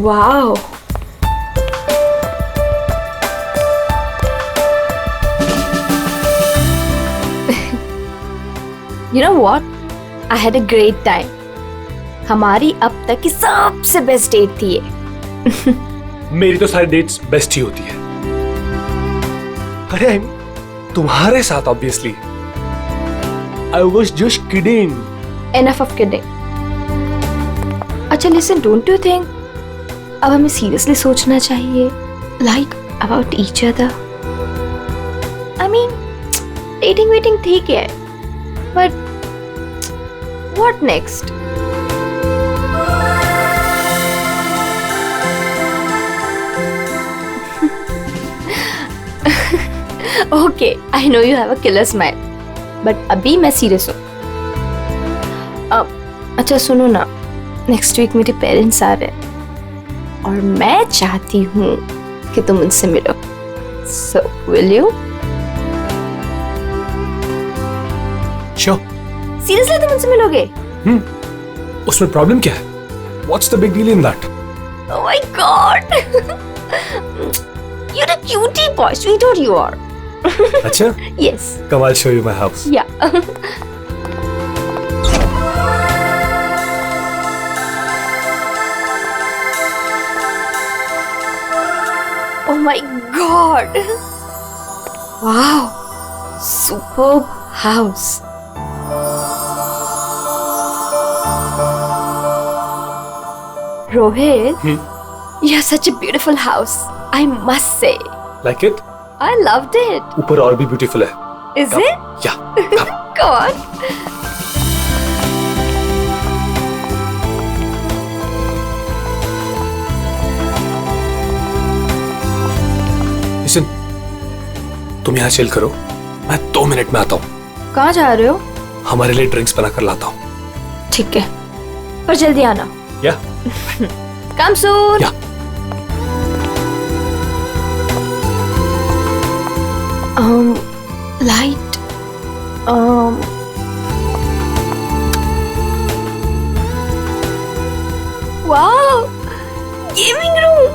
Wow. You know what? I had a great time. हमारी अब तक की सबसे बेस्ट डेट थी ये. मेरी तो सारी डेट्स बेस्ट ही होती है. अरे तुम्हारे साथ obviously. I was just kidding. Enough of kidding. अच्छा listen, don't you think अब हमें सीरियसली सोचना चाहिए like about each other? I mean, dating ठीक है, but what next? Okay, I know you have a killer smile, but अभी मैं serious हूँ. अच्छा सुनो ना, नेक्स्ट वीक मेरे पेरेंट्स आ रहे हैं और मैं चाहती हूँ कि तुम उनसे मिलो. So will you? Sure. Seriously तुम उनसे मिलोगे? उसमें प्रॉब्लम क्या है? What's the big deal in that? Oh my God! You're a cutie boy, sweetheart you are. अच्छा? Yes. Come, I'll show you my house. Yeah. Oh my God! Wow! Superb house. Rohit, you have such a beautiful house. I must say. Like it? I loved it. ऊपर और भी beautiful है. Is Come. it? Yeah. Come. Go on. Listen, तुम यहाँ chill करो. मैं 2 minute में आता हूँ. कहाँ जा रहे हो? हमारे लिए ड्रिंक्स बना कर लाता हूँ. ठीक है, पर जल्दी आना. Yeah. Come soon. Yeah. Light. Wow, gaming room.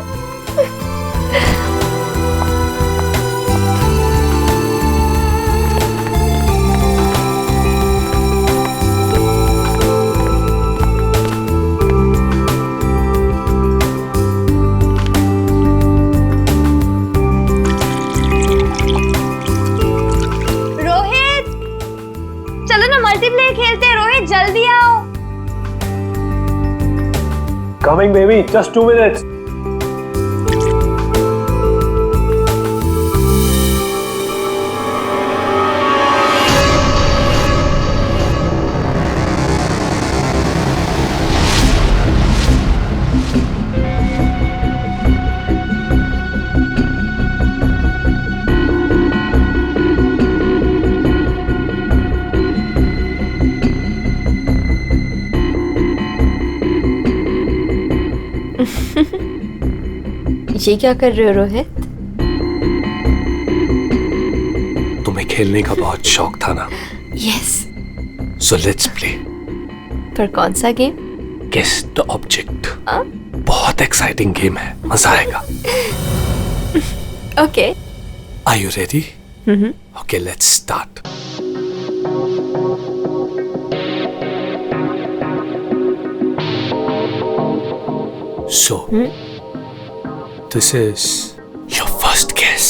Rohit, चलो ना मल्टीप्लेयर खेलते हैं. रोहित जल्दी आओ. Coming, baby. Just 2 minutes. ये क्या कर रहे हो रोहित? तुम्हें खेलने का बहुत शौक था ना? यस. So let's play. पर कौन सा गेम? Guess the object. बहुत एक्साइटिंग गेम है. मजा आएगा. Okay. Are you ready? Okay, let's start. So, this is your first guess.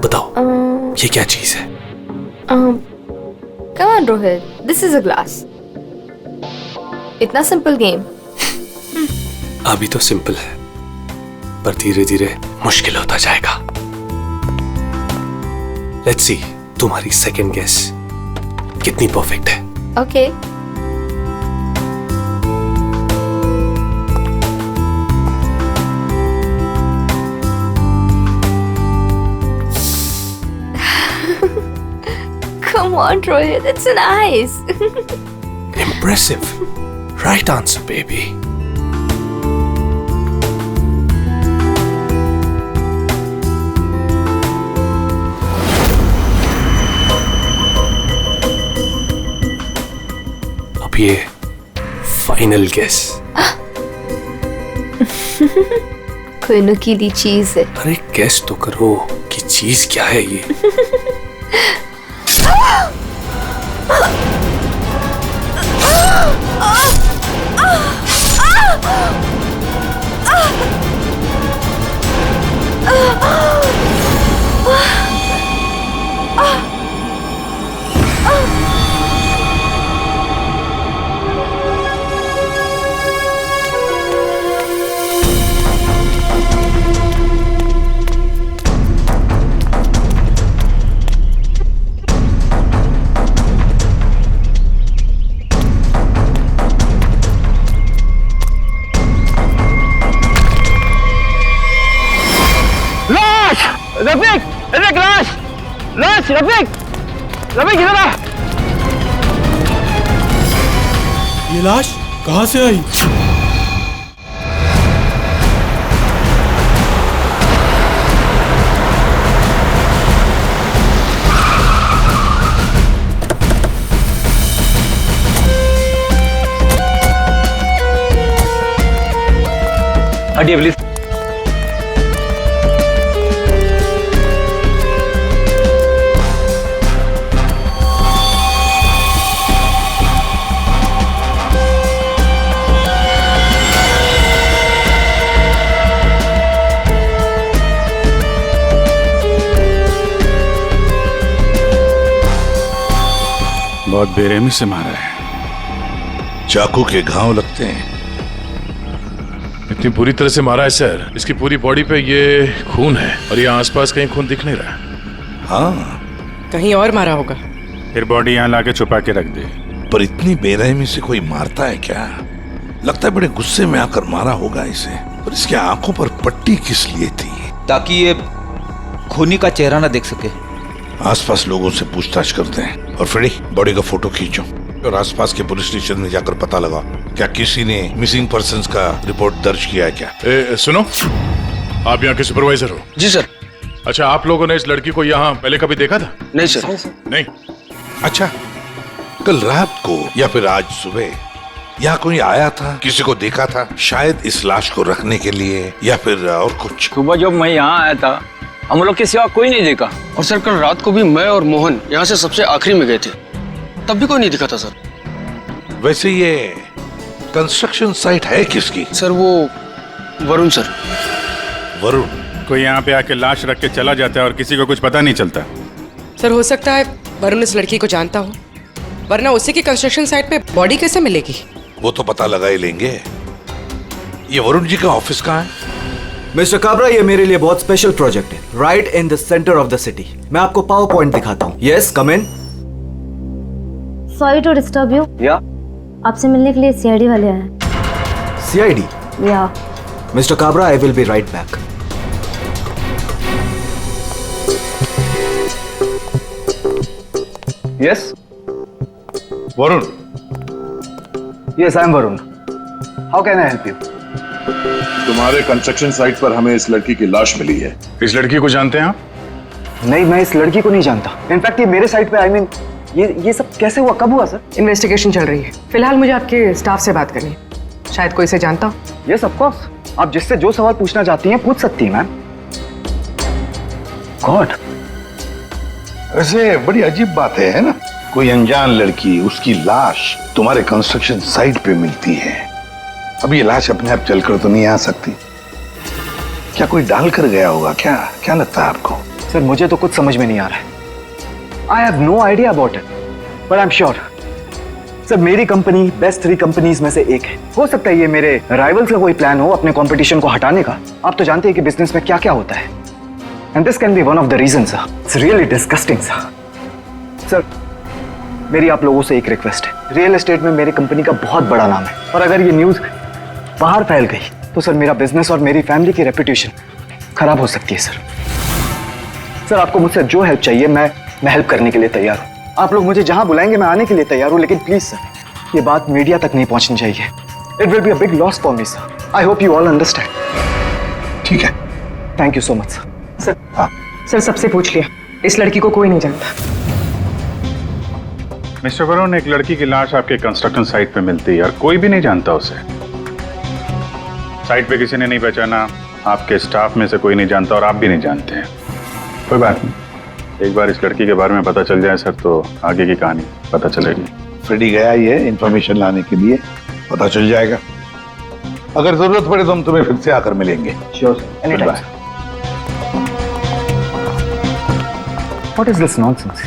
बताओ, ये क्या चीज है? Come on Rohit, this is a glass. इतना सिंपल गेम. अभी तो सिंपल है, पर धीरे धीरे मुश्किल होता जाएगा. Let's see, तुम्हारी सेकंड गेस कितनी परफेक्ट है. Okay. Come on, Rohit, it's nice. Impressive. Right answer, baby. अब ये फाइनल गेस. कोई नुकीली चीज है। अरे गेस तो करो कि चीज क्या है ये। रफीक, रफीक लाश, लाश, रफीक, रफीक इधर आ। ये लाश कहाँ से आई? हटिए प्लीज। बहुत बेरहमी से मारा है। चाकू के घाव लगते हैं। इतनी बुरी तरह से मारा है सर, इसकी पूरी बॉडी पे ये खून है और ये आसपास कहीं खून दिख नहीं रहा। हाँ, कहीं और मारा होगा। फिर बॉडी यहाँ लाके छुपा के रख दे। पर इतनी बेरहमी से कोई मारता है क्या? लगता है बड़े गुस्से में आकर मारा होगा इसे। पर इसके आंखों पर पट्टी किस लिए थी? ताकि ये खूनी का चेहरा ना देख सके। आसपास लोगों से पूछताछ करते हैं। और फ्रेडी, बॉडी का फोटो खींचो और आसपास के पुलिस स्टेशन में जाकर पता लगाओ क्या किसी ने मिसिंग पर्संस का रिपोर्ट दर्ज किया है क्या? सुनो, आप यहाँ के सुपरवाइजर हो? जी सर। अच्छा, आप लोगों ने इस लड़की को यहाँ पहले कभी देखा था? नहीं सर। नहीं। अच्छा, कल रात को या फिर आज सुबह यहाँ कोई आया था? किसी को देखा था? शायद इस लाश को रखने के लिए या फिर और कुछ? सुबह जब मैं यहाँ आया था हम लोग के सिवा कोई नहीं देखा। और सर कल रात को भी मैं और मोहन यहाँ से सबसे आखिरी में गए थे, तब भी कोई नहीं दिखा था सर। वैसे ये कंस्ट्रक्शन साइट है किसकी? सर वो वरुण सर। वरुण? कोई यहाँ पे आके लाश रख के चला जाता है और किसी को कुछ पता नहीं चलता। सर हो सकता है वरुण इस लड़की को जानता हो, वरना उसी की कंस्ट्रक्शन साइट पे बॉडी कैसे मिलेगी? वो तो पता लगा ही लेंगे। ये वरुण जी का ऑफिस कहाँ है? मिस्टर काबरा, ये मेरे लिए बहुत स्पेशल प्रोजेक्ट है, right in the centre of the city. मैं आपको पावर पॉइंट दिखाता हूँ। Yes, come in. Sorry to disturb you. या आपसे मिलने के लिए सीआईडी वाले आए हैं। सीआईडी? या mister Kabra, I will be right back. Yes Varun? Yes I am Varun. How can I help you? तुम्हारे कंस्ट्रक्शन साइट पर हमें इस लड़की की लाश मिली है। इस लड़की को जानते हैं आप? नहीं, मैं इस लड़की को नहीं जानता। इनफैक्ट ये मेरे साइट पे, आई मीन ये सब कैसे हुआ, कब हुआ सर? इन्वेस्टिगेशन चल रही है। फिलहाल मुझे आपके स्टाफ से बात करनी है, शायद कोई इसे जानता हो। यस ऑफ कोर्स, आप जिससे जो सवाल पूछना चाहती हैं पूछ सकती हैं मैम। गॉड, वैसे बड़ी अजीब बात है ना? कोई अनजान लड़की, उसकी लाश तुम्हारे कंस्ट्रक्शन साइट पे मिलती है। अब ये लाश अपने आप चलकर तो नहीं आ सकती। क्या कोई डाल कर गया होगा? क्या लगता है आपको? सर मुझे तो कुछ समझ में नहीं आ रहा है। I have no idea about it, but I am sure sir मेरी कंपनी बेस्ट 3 कंपनीज में से एक है। हो सकता है ये मेरे राइवल्स का कोई प्लान हो अपने कंपटीशन को हटाने का। आप तो जानते हैं कि बिजनेस में क्या क्या होता है, and this can be one of the reason sir. It's really disgusting sir. मेरी आप लोगों से एक रिक्वेस्ट है, रियल एस्टेट में मेरी कंपनी का बहुत बड़ा नाम है, और अगर ये न्यूज बाहर फैल गई तो सर मेरा बिजनेस और मेरी फैमिली की रेपुटेशन खराब हो सकती है सर। आपको मुझसे जो हेल्प चाहिए मैं हेल्प करने के लिए तैयार हूँ। आप लोग मुझे जहां बुलाएंगे मैं आने के लिए तैयार हूँ, लेकिन प्लीज सर ये बात मीडिया तक नहीं पहुंचनी चाहिए। It will be a big loss for me sir. I hope you all understand. ठीक है, thank you so much sir. Sir सबसे पूछ लिया, इस लड़की को कोई नहीं जानता। मिस्टर वरुण, एक लड़की की लाश आपके कंस्ट्रक्शन साइट पे मिलती है और कोई भी नहीं जानता उसे। साइट पे किसी ने नहीं पहचाना, आपके स्टाफ में से कोई नहीं जानता और आप भी नहीं जानते हैं। कोई बात नहीं, एक बार इस लड़की के बारे में पता चल जाए सर तो आगे की कहानी पता चलेगी। फ्रेडी गया ही है इंफॉर्मेशन लाने के लिए, पता चल जाएगा। अगर जरूरत पड़े तो हम तुम्हें फिर से आकर मिलेंगे। Sure, any time. What is this nonsense?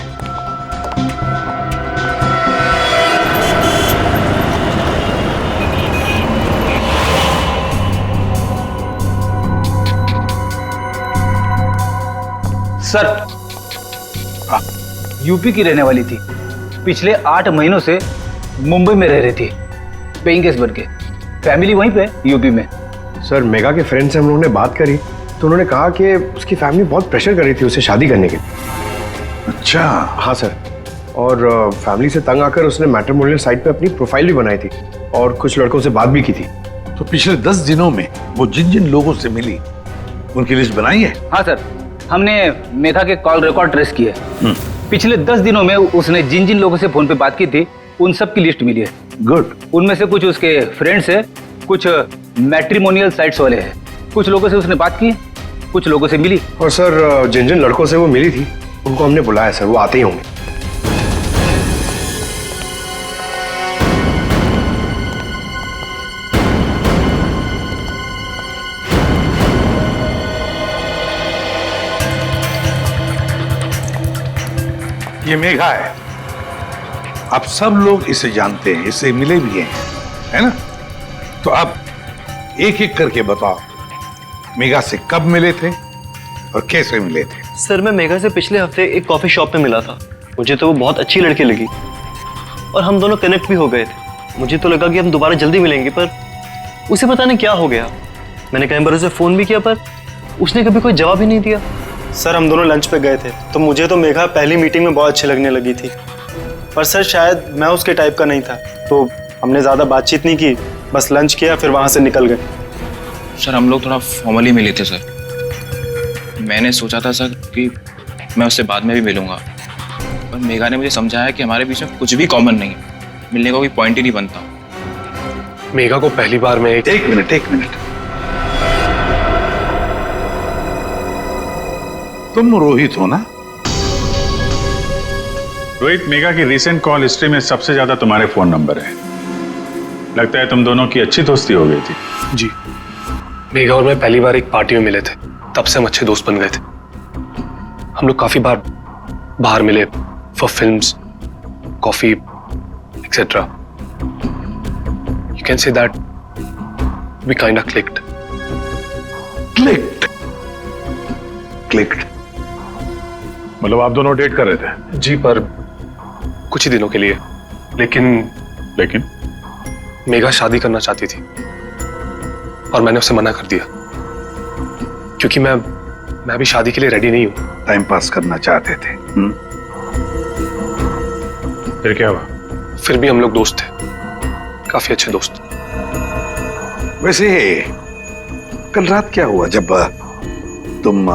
Sir, UP की रहने वाली थी, पिछले 8 महीनों से मुंबई में रह रही थी, पेइंग गेस्ट बन के। फैमिली वहीं पे यूपी में। सर, मेगा के फ्रेंड से हम लोगों ने बात करी तो उन्होंने कहा कि उसकी फैमिली बहुत प्रेशर कर रही थी उसे शादी करने के। अच्छा। हाँ सर, और फैमिली से तंग आकर उसने मैट्रिमोनियल साइट पे अपनी प्रोफाइल भी बनाई थी और कुछ लड़कों से बात भी की थी। तो पिछले 10 दिनों में वो जिन जिन लोगों से मिली उनकी लिस्ट बनाई है? हाँ सर, हमने मेघा के कॉल रिकॉर्ड ट्रेस किए। पिछले 10 दिनों में उसने जिन जिन लोगों से फोन पे बात की थी उन सब की लिस्ट मिली है। गुड। उनमें से कुछ उसके फ्रेंड्स है, कुछ मैट्रिमोनियल साइट्स वाले हैं। कुछ लोगों से उसने बात की, कुछ लोगों से मिली। और सर, जिन जिन लड़कों से वो मिली थी उनको हमने बुलाया सर, वो आते ही होंगे। ये मेघा है, आप सब लोग इसे जानते हैं, इससे मिले भी हैं, है ना? तो आप एक एक करके बताओ, मेघा से कब मिले थे और कैसे मिले थे? सर, मैं मेघा से पिछले हफ्ते एक कॉफी शॉप में मिला था। मुझे तो वो बहुत अच्छी लड़की लगी और हम दोनों कनेक्ट भी हो गए थे। मुझे तो लगा कि हम दोबारा जल्दी मिलेंगे, पर उसे पता नहीं क्या हो गया। मैंने कई बार उसे फोन भी किया पर उसने कभी कोई जवाब ही नहीं दिया। सर, हम दोनों लंच पे गए थे तो मुझे तो मेघा पहली मीटिंग में बहुत अच्छी लगने लगी थी, पर सर शायद मैं उसके टाइप का नहीं था, तो हमने ज़्यादा बातचीत नहीं की, बस लंच किया फिर वहाँ से निकल गए। सर, हम लोग थोड़ा फॉर्मली मिले थे सर। मैंने सोचा था सर कि मैं उससे बाद में भी मिलूंगा, पर मेघा ने मुझे समझाया कि हमारे बीच में कुछ भी कॉमन नहीं है, मिलने का कोई पॉइंट ही नहीं बनता। मेघा को पहली बार में एक मिनट, तुम रोहित हो ना? रोहित, मेघा की रिसेंट कॉल हिस्ट्री में सबसे ज्यादा तुम्हारे फोन नंबर है। लगता है तुम दोनों की अच्छी दोस्ती हो गई थी। जी, मेघा और मैं पहली बार एक पार्टी में मिले थे, तब से हम अच्छे दोस्त बन गए थे। हम लोग काफी बार बाहर मिले for films, coffee etcetera. You can say that we kind of clicked. मतलब आप दोनों डेट कर रहे थे? जी, पर कुछ ही दिनों के लिए। लेकिन मेघा शादी करना चाहती थी और मैंने उसे मना कर दिया क्योंकि मैं अभी शादी के लिए रेडी नहीं हूं। टाइम पास करना चाहते थे। फिर क्या हुआ? फिर भी हम लोग दोस्त थे, काफी अच्छे दोस्त। वैसे कल रात क्या हुआ जब तुम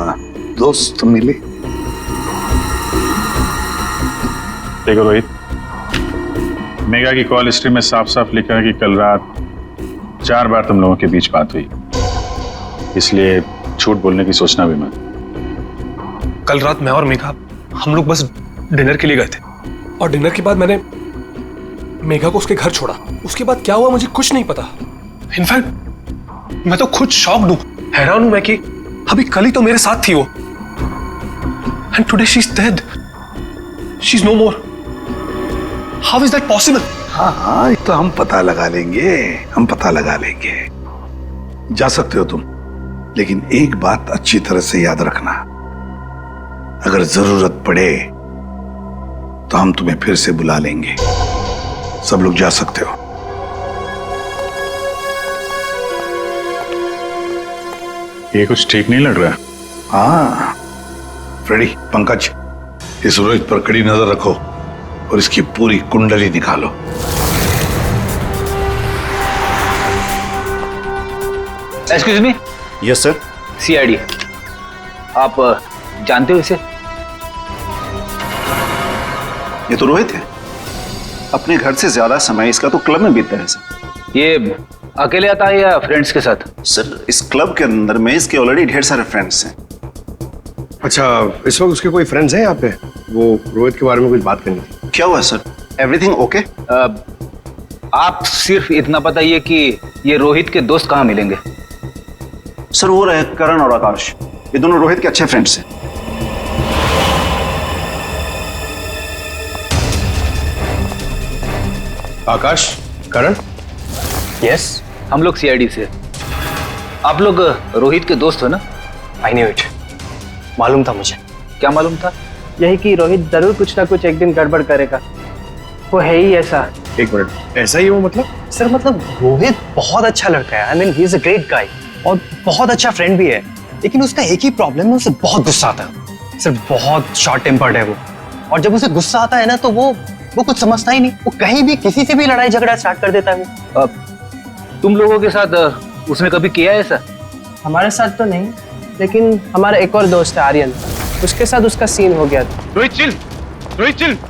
दोस्त मिले? देखो रोहित, मेघा की कॉल हिस्ट्री में साफ साफ लिखा है कि कल रात 4 बार तुम लोगों के बीच बात हुई, इसलिए झूठ बोलने की सोचना भी मत। कल रात मैं और मेघा हम लोग बस डिनर के लिए गए थे और डिनर के बाद मैंने मेघा को उसके घर छोड़ा। उसके बाद क्या हुआ मुझे कुछ नहीं पता। इनफैक्ट मैं तो खुद शॉक्ड हूं, हैरान हूं मैं कि अभी कल ही तो मेरे साथ थी वो, and today she is dead, she is no more. How is that possible? हाँ, तो हम पता लगा लेंगे, जा सकते हो तुम, लेकिन एक बात अच्छी तरह से याद रखना, अगर जरूरत पड़े तो हम तुम्हें फिर से बुला लेंगे। सब लोग जा सकते हो। ये कुछ ठीक नहीं लग रहा। हाँ फ्रेडी, पंकज, इस रोहित पर कड़ी नजर रखो और इसकी पूरी कुंडली निकालो। Excuse me. Yes sir. CID, आप जानते हो इसे? ये तो रोहित है, अपने घर से ज्यादा समय इसका तो क्लब में बीतता है सर। ये अकेले आता है या फ्रेंड्स के साथ? सर इस क्लब के अंदर में इसके ऑलरेडी ढेर सारे फ्रेंड्स हैं। अच्छा, इस वक्त उसके कोई फ्रेंड्स हैं यहाँ पे? वो रोहित के बारे में कुछ बात करनी थी। क्या हुआ सर? Everything okay? आप सिर्फ इतना बताइए कि ये रोहित के दोस्त कहाँ मिलेंगे? सर वो रहे करण और आकाश, ये दोनों रोहित के अच्छे फ्रेंड्स हैं। आकाश, करण? यस, हम लोग सीआईडी से। आप लोग रोहित के दोस्त हो ना? आई न्यू इट, मालूम था मुझे। क्या मालूम था? यही कि रोहित जरूर कुछ ना कुछ एक दिन गड़बड़ करेगा, वो है ही ऐसा। एक मिनट, ऐसा ही हो मतलब? सर मतलब रोहित बहुत अच्छा लड़का है, I mean he is a great guy और बहुत अच्छा फ्रेंड भी है, लेकिन उसका एक ही प्रॉब्लम है, उसे बहुत गुस्सा आता है। सर बहुत शॉर्ट टेम्पर्ड है वो, और जब उसे गुस्सा आता है ना तो वो कुछ समझता ही नहीं, वो कहीं भी किसी से भी लड़ाई झगड़ा स्टार्ट कर देता है वो। तुम लोगों के साथ उसने कभी किया है ऐसा? हमारे साथ तो नहीं, लेकिन हमारा एक और दोस्त है आर्यन, उसके साथ उसका सीन हो गया था। रोहित चिल,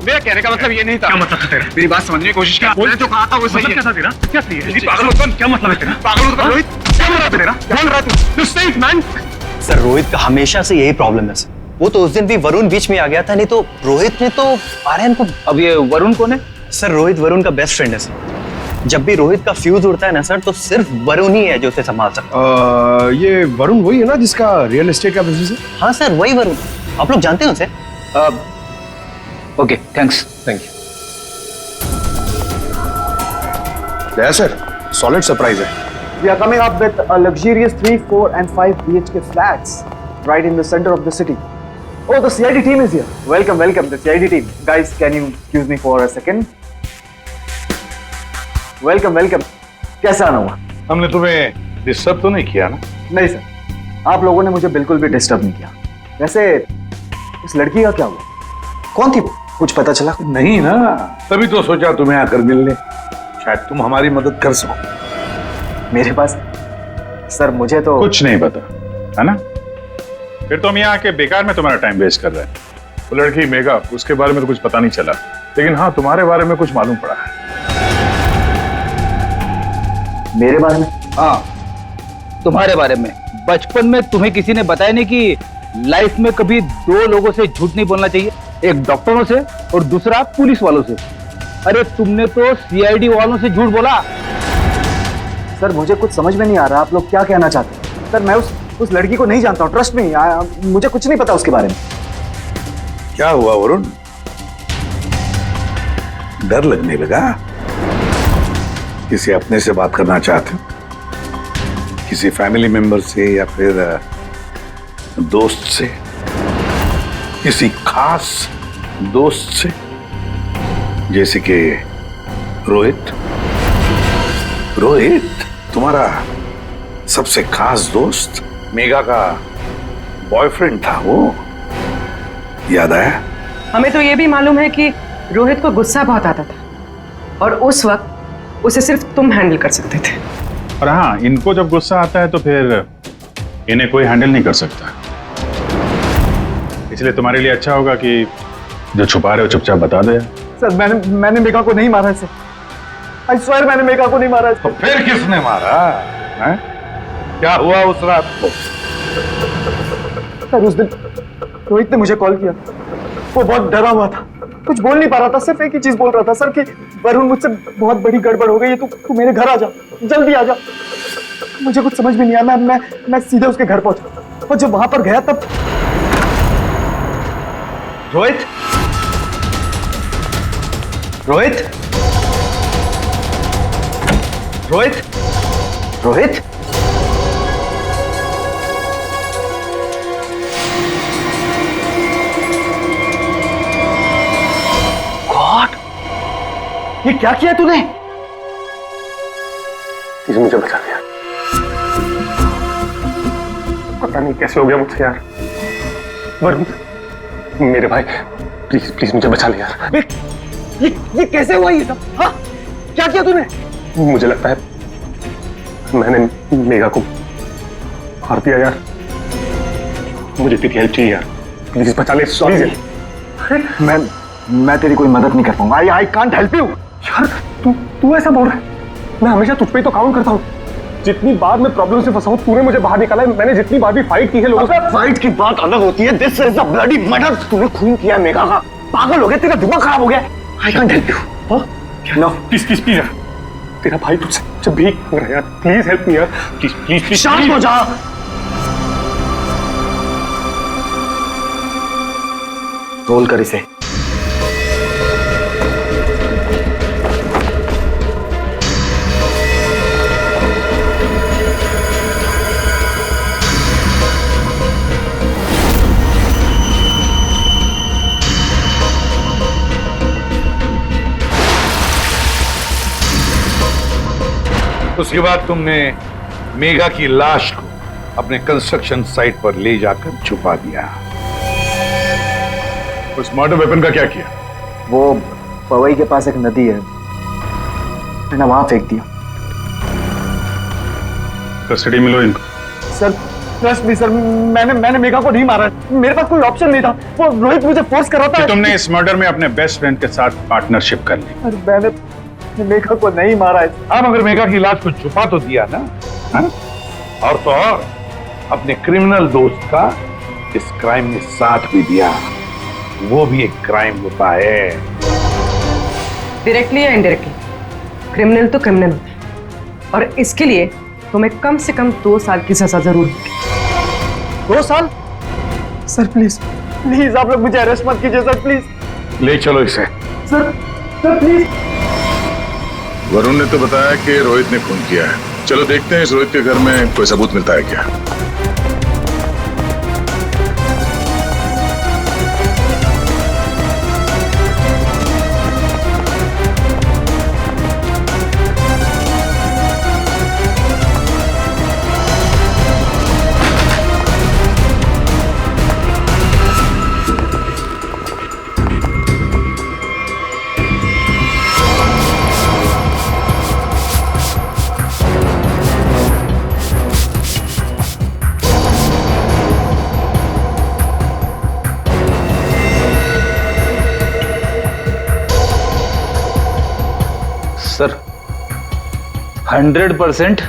मेरा कहने का मतलब ये नहीं था। क्या मतलब था तेरा? मेरी बात समझने की कोशिश कर। मैंने जो कहा था वो सही है। क्या था तेरा? क्या सही है? पागल मत बन। क्या मतलब है तेरा? पागल मत बन रोहित। क्या बोल रहा है तेरा? बोल रहा तू? Stay man. सर रोहित का हमेशा से यही प्रॉब्लम है सर। वो तो उस दिन भी वरुण बीच में आ गया था, नहीं तो रोहित ने तो आर्यन को। अब ये वरुण कौन है? सर रोहित वरुण का बेस्ट फ्रेंड है सर। जब भी रोहित का फ्यूज उड़ता है ना सर, तो सिर्फ वरुण ही है जो उसे संभाल सकता है। ये वरुण वही है ना जिसका रियल एस्टेट का बिजनेस है? हाँ सर वही वरुण, आप लोग जानते हैं उसे? Okay thanks. Thank you. या सर, सॉलिड सरप्राइज है। We are coming up with a luxurious 3, 4 and 5 BHK flats right in the center of the city. Oh, the CID team is here. Welcome, the CID team. Guys, can you excuse me for a second? Welcome. कैसा आना हुआ? हमने तुम्हें disturb तो नहीं किया ना? नहीं सर, आप लोगों ने मुझे बिल्कुल भी डिस्टर्ब नहीं किया। वैसे इस लड़की का क्या हुआ? कौन थी वो? कुछ पता चला? नहीं ना, तभी तो सोचा तुम्हें आकर मिलने, शायद तुम हमारी मदद कर सको। मेरे पास सर मुझे तो कुछ नहीं पता है ना? फिर तो हम यहाँ आके बेकार में तुम्हारा टाइम वेस्ट कर रहे हैं। वो लड़की मेघा, उसके बारे में तो कुछ पता नहीं चला, लेकिन हाँ तुम्हारे बारे में कुछ मालूम पड़ा है। मेरे बारे में? हाँ तुम्हारे बारे में। बचपन में तुम्हें किसी ने बताया नहीं कि लाइफ में कभी दो लोगों से झूठ नहीं बोलना चाहिए, एक डॉक्टरों से और दूसरा पुलिस वालों से। अरे तुमने तो सीआईडी वालों से झूठ बोला। सर मुझे कुछ समझ में नहीं आ रहा आप लोग क्या कहना चाहते हैं। सर मैं उस लड़की को नहीं जानता हूँ, ट्रस्ट मी, मुझे कुछ नहीं पता उसके बारे में। क्या हुआ वरुण? डर लगने लगा? किसी अपने से बात करना चाहते हो? किसी फैमिली मेंबर से या फिर दोस्त से? किसी खास दोस्त से जैसे कि रोहित? तुम्हारा सबसे खास दोस्त मेघा का बॉयफ्रेंड था वो, याद आया? हमें तो ये भी मालूम है कि रोहित को गुस्सा बहुत आता था और उस वक्त उसे सिर्फ तुम हैंडल कर सकते थे। और हाँ, इनको जब गुस्सा आता है तो फिर इन्हें कोई हैंडल नहीं कर सकता, इसलिए तुम्हारे लिए अच्छा होगा कि जो छुपा रहे हो चुपचाप बता दो। सर मैंने मेघा को नहीं मारा इसे। आई स्वेयर मैंने मेघा को नहीं मारा। तो फिर किसने मारा है? क्या हुआ उस रात को? सर उस दिन रोहित ने मुझे कॉल किया, वो बहुत डरा हुआ था, कुछ बोल नहीं पा रहा था, सिर्फ एक ही चीज बोल रहा था सर कि वरुण मुझसे बहुत बड़ी गड़बड़ हो गई है, तू मेरे घर आ जा, जल्दी आ जा। मुझे कुछ समझ में नहीं आया, मैं सीधे उसके घर पहुंचा और जब वहां पर गया तब रोहित गॉड, ये क्या किया तूने? प्लीज मुझे बचा दिया, पता नहीं कैसे हो गया मुझसे यार। वरुण मेरे भाई, प्लीज मुझे बचा ले यार। ये कैसे हुआ ये सब? हाँ क्या किया तूने? मुझे लगता है मैंने मेघा को मार दिया यार, मुझे तेरी हेल्प चाहिए यार, प्लीज बचा ले। सॉरी मैं तेरी कोई मदद नहीं कर पाऊंगा। I can't help you. यार तू ऐसा बोल रहा है? मैं हमेशा तुझ पे ही तो काउंट करता हूँ। जितनी बार मैं प्रॉब्लम से फंसा हूँ तूने मुझे बाहर निकाला है। मैंने जितनी बार भी फाइट की है लोगों से। फाइट की बात अलग होती है। This is a bloody murder. तूने खून किया मेघा का। पागल हो गया, तेरा दिमाग खराब हो गया। I can't help you. No please please please यार, तेरा भाई तुझसे जब भीख मांग रहा है यार, प्लीज हेल्प मी यार, प्लीज प्लीज प्लीज। शांत हो जा। रोल कर इसे। उसके बाद तुमने मेघा की लाश को अपने कंस्ट्रक्शन साइट पर ले जाकर छुपा दिया। उस मर्डर वेपन का क्या किया? वो पवई के पास एक नदी है, मैंने वहां फेंक दिया। कस्टडी में लो इनको। सर ट्रस्ट मी सर, मैंने मेघा को नहीं मारा। मेरे पास कोई ऑप्शन नहीं था। वो रोहित मुझे फोर्स कर रहा था। तुमने इस मर्डर में अपने बेस्ट फ्रेंड के साथ पार्टनरशिप कर ली। अरे मैंने मेघा को नहीं मारा है। हाँ, मगर मेघा की लाश को छुपा तो दिया ना। हाँ? और तो और अपने क्रिमिनल दोस्त का इस क्राइम में साथ भी दिया। वो भी एक क्राइम होता है। डायरेक्टली या इनडायरेक्टली क्रिमिनल तो क्रिमिनल होता है, और इसके लिए तुम्हें कम से कम 2 साल की सजा जरूर होगी। 2 साल? सर प्लीज प्लीज आप लोग मुझे अरेस्ट मत कीजिए सर, प्लीज। ले चलो इसे। Sir please. वरुण ने तो बताया कि रोहित ने खून किया है। चलो देखते हैं इस रोहित के घर में कोई सबूत मिलता है क्या। सर 100%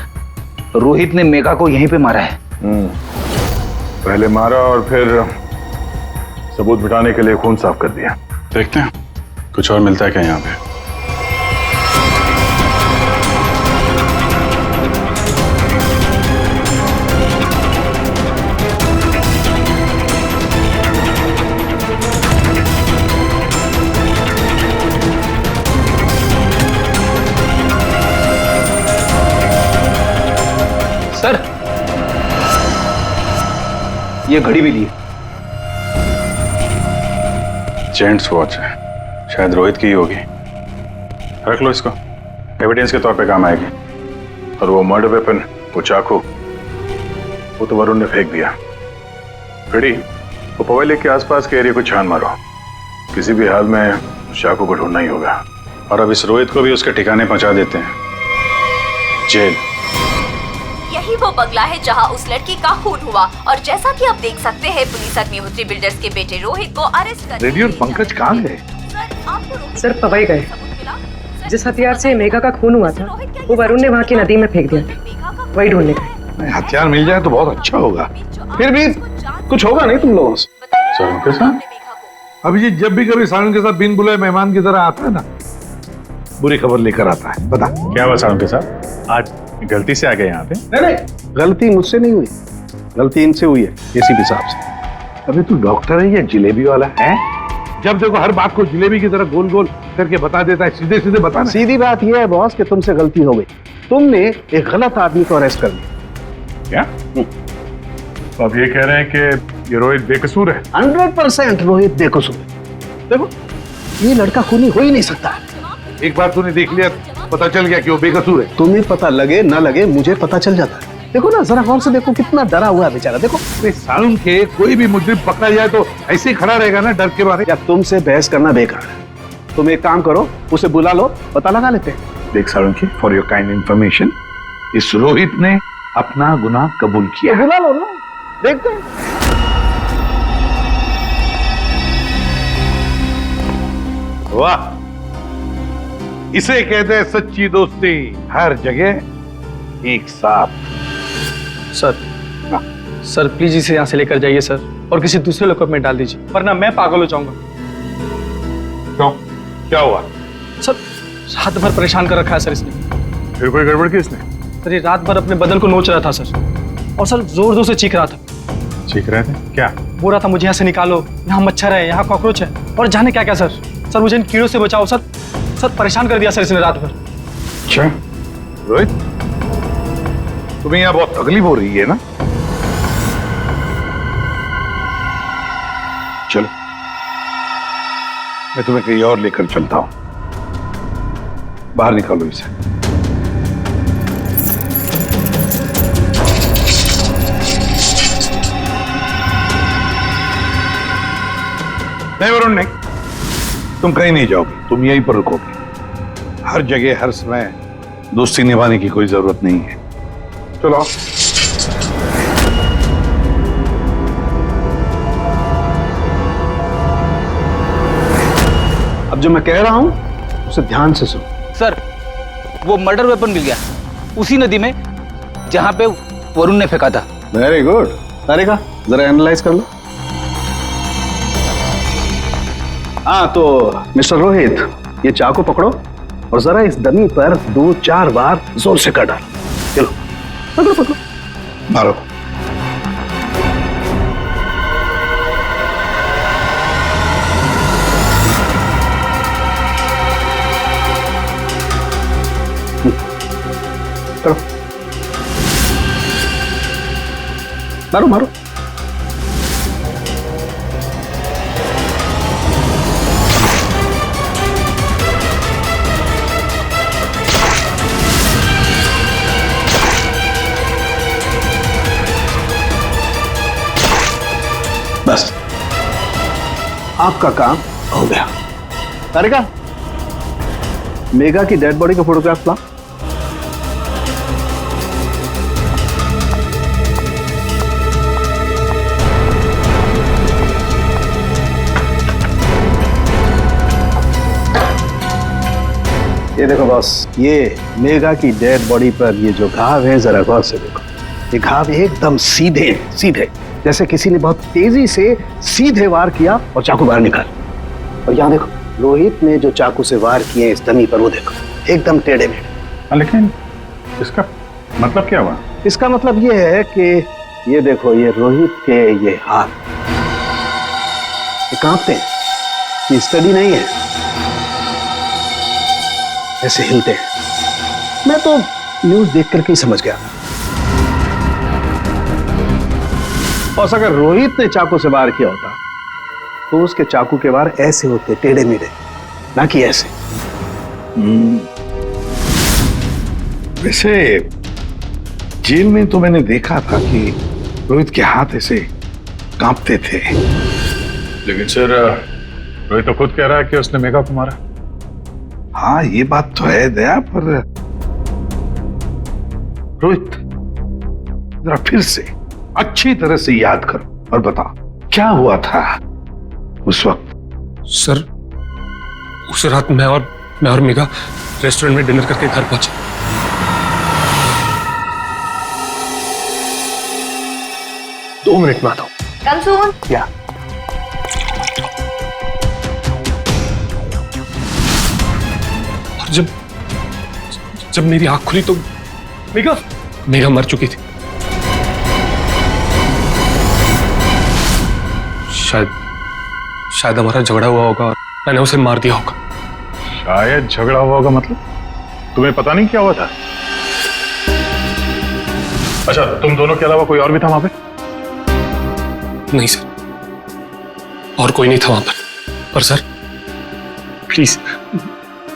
रोहित ने मेघा को यहीं पे मारा है। पहले मारा और फिर सबूत मिटाने के लिए खून साफ कर दिया। देखते हैं कुछ और मिलता है क्या यहाँ पे। सर ये घड़ी भी ली है। जेंट्स वॉच है, शायद रोहित की ही होगी। रख लो इसको, एविडेंस के तौर पे काम आएगी। और वो मर्डर वेपन, वो चाकू, वो तो वरुण ने फेंक दिया। घड़ी, वो पवई लेक के आसपास के एरिया को छान मारो। किसी भी हाल में उस चाकू को ढूंढना ही होगा। और अब इस रोहित को भी उसके ठिकाने पहुंचा देते हैं, जेल। यही वो बंगला है जहां उस लड़की का खून हुआ, और जैसा कि आप देख सकते हैं पुलिस अग्निहोत्री बिल्डर्स के बेटे रोहित को अरेस्ट कर। रेडी और पंकज कहाँ गए? सर पवई गए। जिस हथियार से मेघा का खून हुआ था वो वरुण ने वहां की नदी में फेंक दिया, वही ढूंढने गए। हथियार मिल जाए तो बहुत अच्छा होगा। फिर भी कुछ होगा नहीं तुम लोगों से? सारुण के साथ? अभिजीत जब भी कभी सारुण के साथ बिन बुलाए मेहमान की तरह आता है ना, बुरी खबर लेकर आता है। बता क्या हुआ सारुण के साथ? आज गलती से आ गए यहाँ पे? नहीं, गलती मुझसे नहीं हुई, गलती इनसे हुई है एसीपी साहब से। अबे तू डॉक्टर है या जिलेबी वाला है? जब देखो हर बात को जिलेबी की तरह गोल गोल करके बता देता है। सीधे सीधे बता। सीधी बात यह है बॉस कि तुमसे गलती हो गई। तुमने एक गलत आदमी को अरेस्ट कर लिया। क्या? तो आप ये कह रहे हैं कि ये रोहित बेकसूर है? 100% रोहित बेकसूर है। देखो ये लड़का खूनी हो ही नहीं सकता। एक बार तूने देख लिया, पता चल गया कि वो बेकसूर है। तुम्हें पता लगे ना लगे मुझे पता चल जाता है। देखो ना जरा गौर से देखो, कितना डरा हुआ है बेचारा। देखो सारुण के कोई भी मुजरिम पकड़ा जाए तो ऐसे ही खड़ा रहेगा ना डर के मारे। या तुमसे बहस करना बेकार है। तुम एक काम करो, उसे बुला लो, पता लगा लेते हैं। देख सारुण की, फॉर योर काइंड इंफॉर्मेशन, इस रोहित ने अपना गुनाह कबूल किया। तो बुला लो ना, देखते हैं। वाह, इसे कहते हैं सच्ची दोस्ती, हर जगह एक साथ। सर प्लीज इसे यहाँ से लेकर जाइए सर, और किसी दूसरे लॉकअप में डाल दीजिए, वरना मैं पागल हो जाऊंगा। क्यों, क्या हुआ? सर रात भर परेशान कर रखा है सर इसने। फिर कोई गड़बड़ की इसने? सर ये रात भर अपने बदन को नोच रहा था सर, और सर जोर जोर से चीख रहा था। चीख रहे थे क्या? बोल रहा था मुझे यहाँ से निकालो, यहाँ मच्छर है, यहाँ कॉकरोच है, और जाने क्या क्या सर। सर मुझे इन कीड़ों से बचाओ सर। सर परेशान कर दिया सर इसने रात भर। अच्छा रोहित, तुम्हें यहाँ बहुत तकलीफ हो रही है ना? चलो मैं तुम्हें कहीं और लेकर चलता हूं। बाहर निकालो इसे। नहीं वरुण नहीं, तुम कहीं नहीं जाओगे, तुम यहीं पर रुकोगे। हर जगह हर समय दोस्ती निभाने की कोई जरूरत नहीं है। चलो अब जो मैं कह रहा हूं उसे ध्यान से सुनो। सर वो मर्डर वेपन मिल गया उसी नदी में जहां पे वरुण ने फेंका था। Very good. तारिका जरा एनालाइज कर लो। हाँ तो मिस्टर रोहित, ये चाकू पकड़ो और जरा इस डमी पर 2-4 बार जोर से कर डालो। चलो पकड़ो पकड़ो, मारो। करो, मारो मारो। बस आपका काम हो गया। तारिका, मेघा की डेड बॉडी का फोटोग्राफ ला। ये देखो बॉस, ये मेघा की डेड बॉडी पर ये जो घाव है जरा गौर से देखो। ये घाव एकदम सीधे सीधे, जैसे किसी ने बहुत तेजी से सीधे वार किया और चाकू बाहर निकाल। और यहाँ देखो, रोहित ने जो चाकू से वार किए इस डमी पर, वो देखो एकदम टेढ़े मेढ़े। लेकिन इसका मतलब क्या हुआ? इसका मतलब ये है कि ये देखो, ये रोहित के ये हाथ ये कांपते हैं, ये स्टडी नहीं है, ऐसे हिलते हैं। मैं तो न्यूज देख करके ही समझ गया। और अगर रोहित ने चाकू से वार किया होता तो उसके चाकू के वार ऐसे होते, टेढ़े मेढ़े, ना कि ऐसे। वैसे जेल में तो मैंने देखा था कि रोहित के हाथ ऐसे कांपते थे। लेकिन सर रोहित तो खुद कह रहा है कि उसने मेघा को मारा। हाँ ये बात तो है दया, पर रोहित जरा फिर से अच्छी तरह से याद करो और बताओ क्या हुआ था उस वक्त। सर उस रात मैं और मेघा रेस्टोरेंट में डिनर करके घर पहुंचे। दो मिनट में आता हूं। कम सून। क्या? और जब मेरी आंख खुली तो मेघा मर चुकी थी। शायद हमारा झगड़ा हुआ होगा और मैंने उसे मार दिया होगा। शायद झगड़ा हुआ होगा मतलब? तुम्हें पता नहीं क्या हुआ था? अच्छा, तुम दोनों के अलावा कोई और भी था वहां पे? नहीं सर, और कोई नहीं था वहां पर सर प्लीज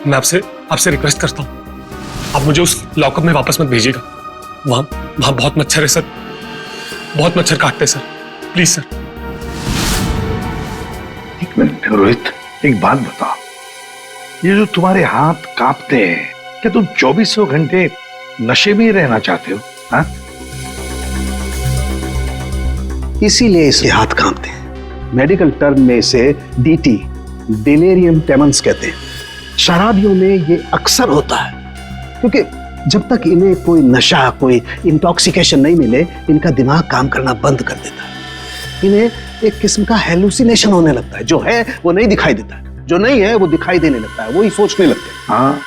मैं आपसे रिक्वेस्ट करता हूं, आप मुझे उस लॉकअप में वापस मत भेजिएगा। वहां बहुत मच्छर है सर, बहुत मच्छर काटते हैं सर, प्लीज सर। एक मिनट रोहित, एक बात बताओ, ये जो तुम्हारे हाथ कांपते हैं, क्या तुम 24 घंटे नशे में ही रहना चाहते हो? हाँ? इसीलिए इसके हाथ कांपते हैं। मेडिकल टर्म में इसे डीटी, डिलेरियम टेमंस कहते हैं। शराबियों में ये अक्सर होता है, क्योंकि जब तक इन्हें कोई नशा, कोई इंटॉक्सिकेशन नहीं मिले, इनका दिमाग काम करना बंद कर देता है। इन्हें एक किस्म का हेलुसिनेशन होने लगता है। जो है वो नहीं दिखाई देता है, जो नहीं है वो दिखाई देने लगता है, वो ही सोचने लगते हैं। हाँ,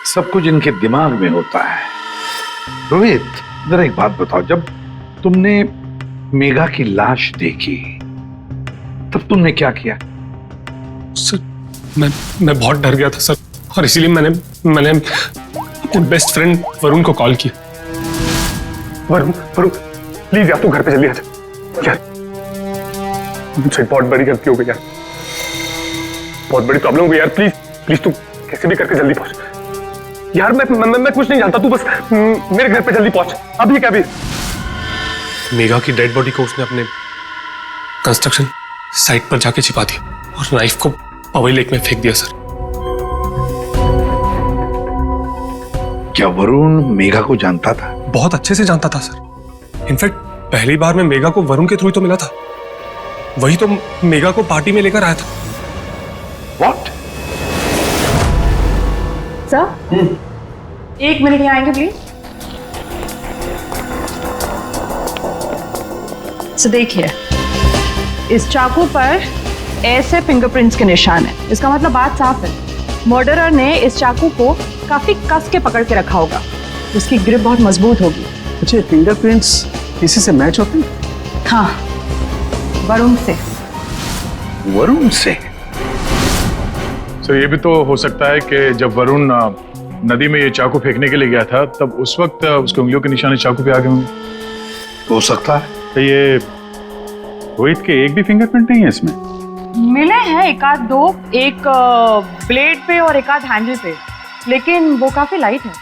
सब कुछ इनके दिमाग में होता है। रोहित, जरा एक बात बताओ, जब तुमने मेघा की लाश देखी तब तुमने क्या किया? सर, मैं बहुत डर गया था सर, और इसीलिए मैंने अपने बेस्ट फ्रेंड वरुण को कॉल किया। वरुण प्लीज यार, तू घर पे जल्दी आ जा यार, मुझसे बहुत बड़ी गलती हो गई यार, बहुत बड़ी प्रॉब्लम हो गई यार। प्लीज तू कैसे भी करके जल्दी पहुंच यार। मैं कुछ नहीं जानता, तू बस मेरे घर पे जल्दी पहुंच, अभी क्या भी। मेघा की डेड बॉडी को उसने अपने कंस्ट्रक्शन साइट पर जाके छिपा दिया और नाइफ को पवई लेक में फेंक दिया सर। क्या वरुण मेघा को जानता था? बहुत अच्छे से जानता था सर। इनफैक्ट पहली बार मैं मेघा को वरुण के थ्रू तो मिला था, वही तो मेघा को पार्टी में लेकर आया था। What? सर, 1 मिनट यहाँ आएंगे प्लीज। तो देखिए, इस चाकू पर ऐसे फिंगरप्रिंट्स के निशान है। इसका मतलब बात साफ है, मर्डरर ने इस चाकू को काफी कस के पकड़ के रखा होगा। उसकी ग्रिप बहुत मजबूत होगी। अच्छा, फिंगरप्रिंट्स किसी से मैच होते हैं? हाँ, वरुण से। वरुण से? सर, ये भी तो हो सकता है कि जब वरुण नदी में ये चाकू फेंकने के लिए गया था, तब उस वक्त उसके उंगलियों के निशान चाकू पे आ गए होंगे। हो सकता है। तो ये रोहित के एक भी फिंगरप्रिंट नहीं है इसमें? मिले हैं एक आध दो, एक ब्लेड पे और एक आध हैंडल पे, लेकिन वो काफी लाइट है।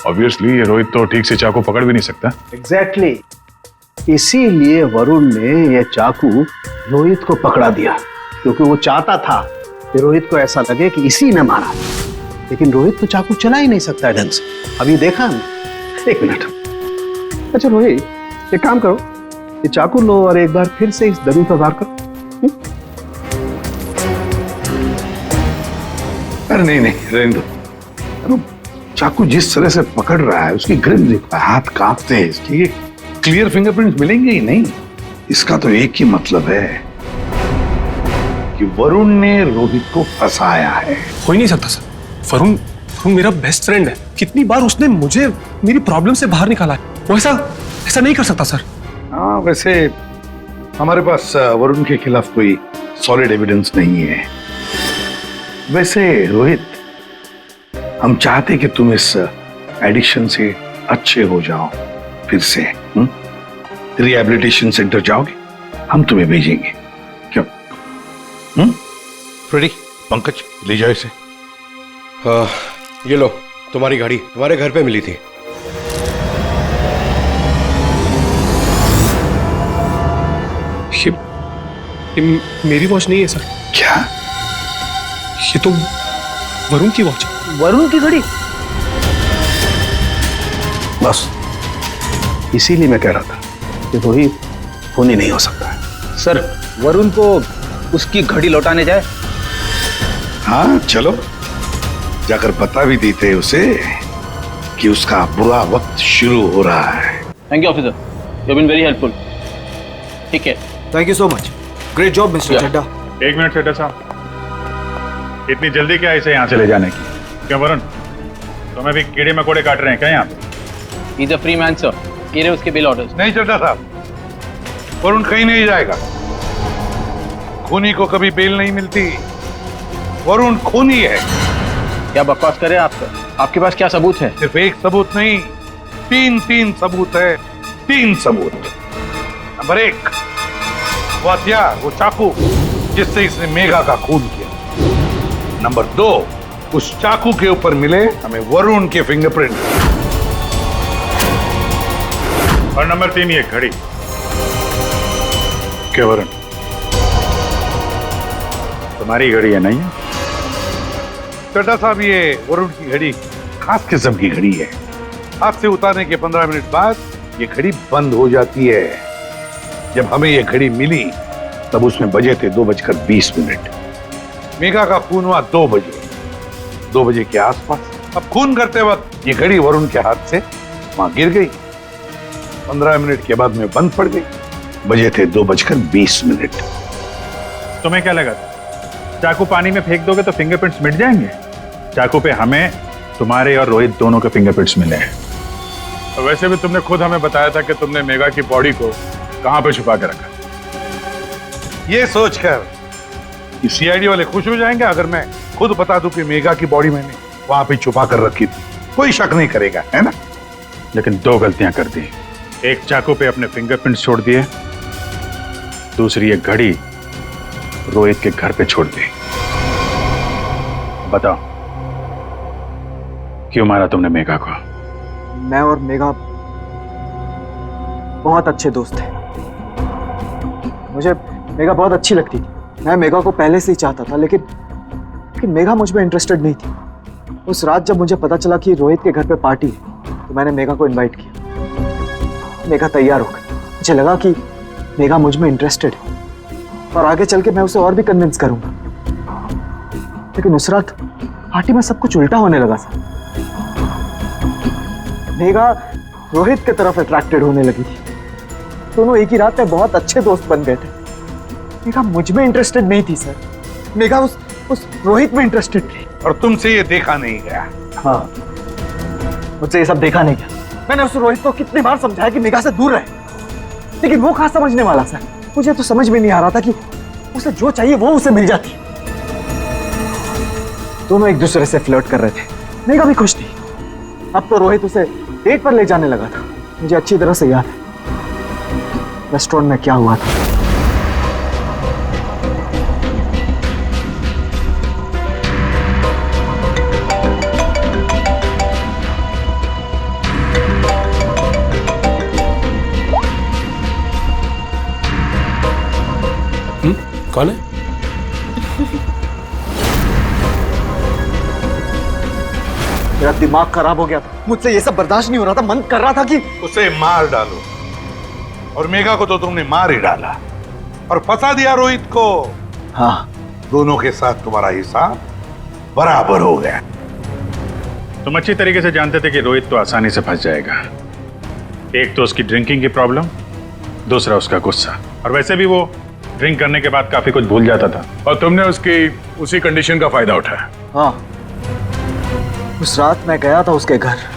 ऑब्वियसली ये रोहित तो ठीक से चाकू पकड़ भी नहीं सकता। एग्जैक्टली, इसीलिए वरुण ने यह चाकू रोहित को पकड़ा दिया, क्योंकि वो चाहता था कि रोहित को ऐसा लगे कि इसी ने मारा। लेकिन रोहित तो चाकू चला ही नहीं सकता ढंग से। अभी देखा ना। 1 मिनट। अच्छा रोहित, एक काम करो, ये चाकू लो और एक बार फिर से इस दरी पर वार करो। अरे नहीं, रहने दो। चाकू जिस तरह से पकड़ रहा है, उसकी ग्रिप देखो, हाथ कांपते हैं इसके, ये क्लियर फिंगरप्रिंट्स मिलेंगे ही नहीं। इसका तो एक ही मतलब है कि वरुण ने रोहित को फंसाया है। हो ही नहीं सकता सर, वरुण मेरा बेस्ट फ्रेंड है। कितनी बार उसने मुझे मेरी प्रॉब्लम से बाहर निकाला है, वो ऐसा नहीं कर सकता सर। हाँ, वैसे हमारे पास वरुण के खिलाफ कोई सॉलिड एविडेंस नहीं है। वैसे रोहित, हम चाहते कि तुम इस एडिक्शन से अच्छे हो जाओ, फिर से रिहैबिलिटेशन सेंटर जाओगे, हम तुम्हें भेजेंगे। क्यों? फ्रेडी, पंकज ले जाओ इसे। ये लो, तुम्हारी गाड़ी तुम्हारे घर पे मिली थी। ये मेरी वॉच नहीं है सर। क्या? ये तो वरुण की वॉच। वरुण की घड़ी? बस इसीलिए मैं कह रहा था कि रोहित खून ही नहीं हो सकता है। सर, वरुण को उसकी घड़ी लौटाने जाए? हाँ चलो, जाकर बता भी देते उसे कि उसका बुरा वक्त शुरू हो रहा है। Thank you officer, you have been very helpful. ठीक है, thank you so much, great job mister Chadda. 1 minute Chadda साहब, इतनी जल्दी क्या इसे यहाँ से ले जाने की? क्यों वरुण, तुम्हें भी कीड़े मकोड़े काट रहे हैं क्या यहाँ पे? He's a free man, sir. ये रहे उसके बिल ऑर्डर्स। नहीं चड्डा साहब, वरुण कहीं नहीं जाएगा। खूनी को कभी बेल नहीं मिलती। वरुण खूनी है। क्या बकवास कर रहे हैं आप सर? आपके पास क्या सबूत है? सिर्फ एक सबूत नहीं, तीन सबूत है। 3 सबूत। नंबर 1, वो हथियार, वो चाकू जिससे इसने मेघा का खून किया। नंबर 2, उस चाकू के ऊपर मिले हमें वरुण के फिंगरप्रिंट। और नंबर 3, ये घड़ी। क्या वरुण, तुम्हारी घड़ी है नहीं? चड्डा साहब, ये वरुण की घड़ी खास किस्म की घड़ी है। हाथ से उतारने के 15 मिनट बाद ये घड़ी बंद हो जाती है। जब हमें ये घड़ी मिली तब उसमें बजे थे 2:20। मेघा का खून हुआ 2 बजे। 2 बजे के आसपास। अब खून करते वक्त ये घड़ी वरुण के हाथ से वहां गिर गई। 15 मिनट के बाद में बंद पड़ गई। बजे थे 2:20। तुम्हें क्या लगा चाकू पानी में फेंक दोगे तो फिंगरप्रिंट्स मिट जाएंगे? चाकू पे हमें, तुम्हारे और रोहित दोनों के फिंगरप्रिंट्स मिले हैं। और वैसे भी तुमने खुद हमें बताया था कि तुमने मेघा की बॉडी को कहां पे छुपा के रखा। ये सोचकर कि सीआईडी वाले खुश हो जाएंगे अगर मैं खुद बता दूं कि मेघा की बॉडी मैंने वहां पे छुपा कर रखी थी, कोई शक नहीं करेगा, है ना? लेकिन 2 गलतियां कर दी। एक चाकू पे अपने फिंगरप्रिंट्स छोड़ दिए, दूसरी एक घड़ी रोहित के घर पे छोड़ दी। बताओ क्यों मारा तुमने मेघा को? मैं और मेघा बहुत अच्छे दोस्त थे। मुझे मेघा बहुत अच्छी लगती थी। मैं मेघा को पहले से ही चाहता था, लेकिन मेघा मुझ में इंटरेस्टेड नहीं थी। उस रात जब मुझे पता चला कि रोहित के घर पे पार्टी है तो मैंने मेघा को इनवाइट किया। मेघा तैयार हो गई। मुझे लगा कि मेघा मुझ में इंटरेस्टेड है और आगे चल के मैं उसे और भी कन्विंस करूंगा। लेकिन उस रात पार्टी में सब कुछ उल्टा होने लगा सर। मेघा रोहित की तरफ अट्रैक्टेड होने लगी थी। दोनों एक ही रात में बहुत अच्छे दोस्त बन गए थे। मेघा मुझ में इंटरेस्टेड नहीं थी सर। मेघा उस रोहित में इंटरेस्टेड थी। और तुमसे ये देखा नहीं गया? हाँ, मुझसे ये सब देखा नहीं गया। मैंने उस रोहित को कितनी बार समझाया कि मेघा से दूर रहे, लेकिन वो कहाँ समझने वाला सर। मुझे तो समझ में नहीं आ रहा था कि उसे जो चाहिए वो उसे मिल जाती। दोनों एक दूसरे से फ्लर्ट कर रहे थे। मेघा भी खुश थी। अब तो रोहित उसे डेट पर ले जाने लगा था। मुझे अच्छी तरह से याद है रेस्टोरेंट में क्या हुआ था। कौन है? मेरा दिमाग खराब हो गया था। मुझसे ये सब बर्दाश्त नहीं हो रहा था। मन कर रहा था कि उसे मार डालो। और मेघा को तो तुमने मार ही डाला और फंसा दिया रोहित को। हाँ, दोनों के साथ तुम्हारा हिसाब बराबर हो गया। तुम अच्छी तरीके से जानते थे कि रोहित तो आसानी से फंस जाएगा। एक तो उसकी ड्रिंकिंग की प्रॉब्लम, दूसरा उसका गुस्सा। और वैसे भी वो ड्रिंक करने के बाद काफी कुछ भूल जाता था और तुमने उसकी उसी कंडीशन का फायदा उठाया। हाँ, उस रात मैं गया था उसके घर।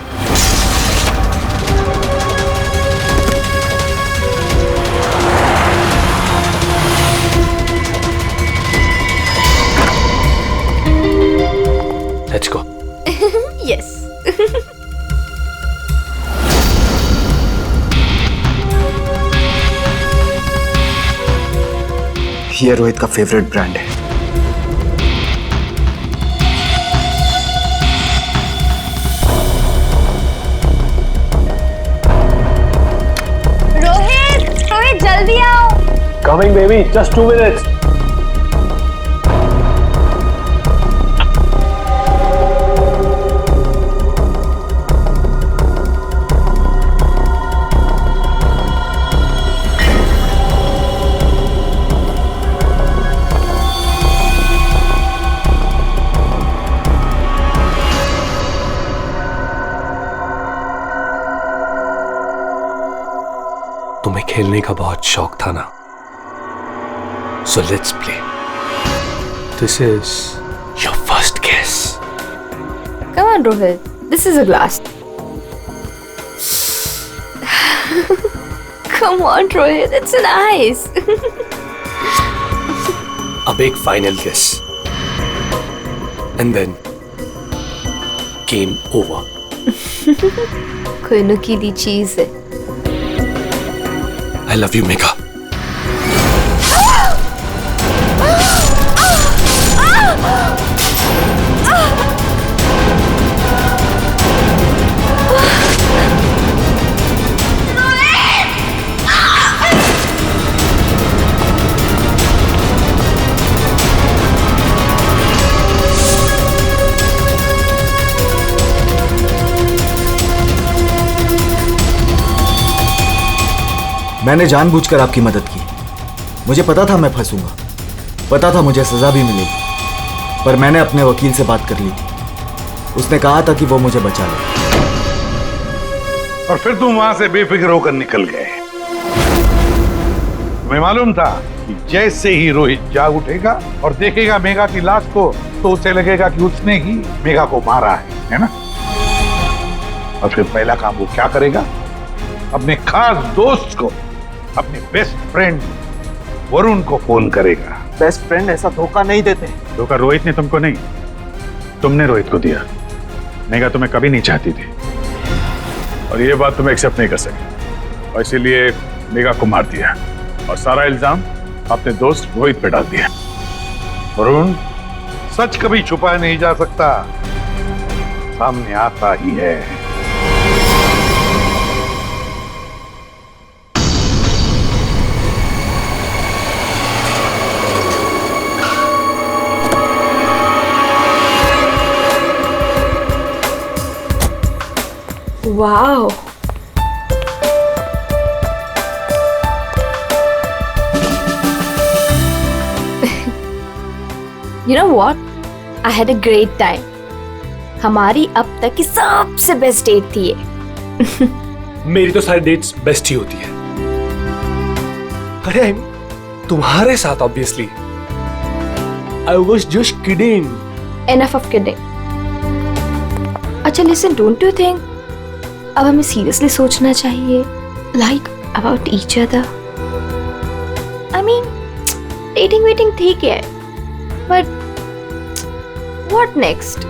Let's go. Yes. ये रोहित का फेवरेट ब्रांड है। रोहित जल्दी आओ। Coming baby, just 2 minutes. तुम्हें खेलने का बहुत शौक था ना, so let's play. This is your first kiss. Come on, Rohit. This is a glass. Come on, Rohit. It's nice. अब एक final kiss. And then game over. कोई नुकीली चीज है। I love you, Megha. मैंने जानबूझकर आपकी मदद की। मुझे पता था मैं फंसूंगा, पता था मुझे सजा भी मिलेगी, पर मैंने अपने वकील से बात कर ली थी। उसने कहा था कि वो मुझे बचा ले। और फिर तुम वहां से बेफिक्र होकर निकल गए। तुम्हें मालूम था कि जैसे ही रोहित जाग उठेगा और देखेगा मेघा की लाश को तो उसे लगेगा कि उसने ही मेघा को मारा है ना? और फिर पहला काम वो क्या करेगा? अपने खास दोस्त को, अपने बेस्ट फ्रेंड वरुण को फोन करेगा। बेस्ट फ्रेंड ऐसा धोखा नहीं देते। धोखा रोहित ने तुमको नहीं, तुमने रोहित को दिया। मेघा तुम्हें कभी नहीं चाहती थी और ये बात तुम एक्सेप्ट नहीं कर सके और इसीलिए मेघा को मार दिया और सारा इल्जाम अपने दोस्त रोहित पे डाल दिया। वरुण, सच कभी छुपाया नहीं जा सकता, सामने आता ही है। Wow. You know what? I had a great time. हमारी अब तक की सबसे बेस्ट डेट थी ये। मेरी तो सारी डेट्स बेस्ट ही होती है। अरे तुम्हारे साथ obviously. I was just kidding. Enough of kidding. अच्छा listen, don't you think अब हमें सीरियसली सोचना चाहिए, like about each other? I mean, dating waiting ठीक है, but what next?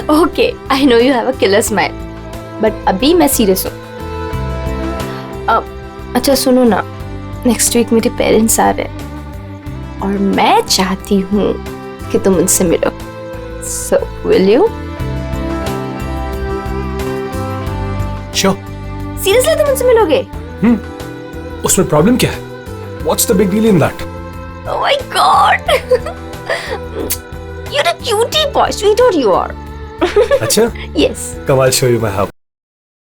Okay, I know you have a killer smile, but अभी मैं serious हूँ। अच्छा सुनो ना, नेक्स्ट वीक मेरे पेरेंट्स आ रहे हैं और मैं चाहती हूँ कि तुम उनसे मिलो। So, will you? Sure. Seriously तुम उनसे मिलोगे? उसमें प्रॉब्लम क्या है? What's the big deal in that? Oh my God! You're a cutie boy, sweetheart you are. अच्छा? Yes. Come, I'll show you my house.